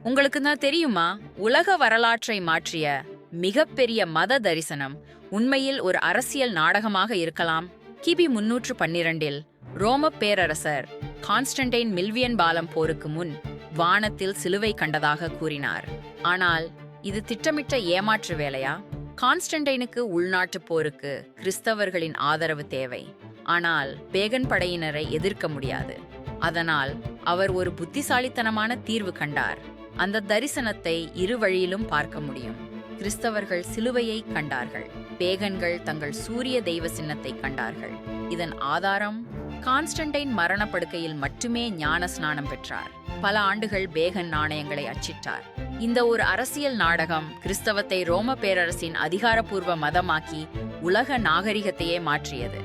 உங்களுக்கு தான் தெரியுமா, உலக வரலாற்றை மாற்றிய மிகப்பெரிய மத தரிசனம் உண்மையில் ஒரு அரசியல் நாடகமாக இருக்கலாம். கிபி 312இல் ரோம பேரரசர் கான்ஸ்டன்டைன் மில்வியன் பாலம் போருக்கு முன் வானத்தில் சிலுவை கண்டதாக கூறினார். ஆனால் இது திட்டமிட்ட ஏமாற்று வேலையா? கான்ஸ்டன்டைனுக்கு உள்நாட்டு போருக்கு கிறிஸ்தவர்களின் ஆதரவு தேவை. ஆனால் பேகன் படையினரை எதிர்க்க முடியாது. அதனால் அவர் ஒரு புத்திசாலித்தனமான தீர்வு கண்டார். அந்த தரிசனத்தை இரு வழியிலும் பார்க்க முடியும். கிறிஸ்தவர்கள் சிலுவையை கண்டார்கள், பேகன்கள் தங்கள் சூரிய தெய்வ சின்னத்தை கண்டார்கள். இதன் ஆதாரம், கான்ஸ்டன்டைன் மரணப்படுக்கையில் மட்டுமே ஞான ஸ்நானம் பெற்றார். பல ஆண்டுகள் பேகன் நாணயங்களை அச்சிட்டார். இந்த ஒரு அரசியல் நாடகம் கிறிஸ்தவத்தை ரோம பேரரசின் அதிகாரப்பூர்வ மதமாக்கி உலக நாகரிகத்தையே மாற்றியது.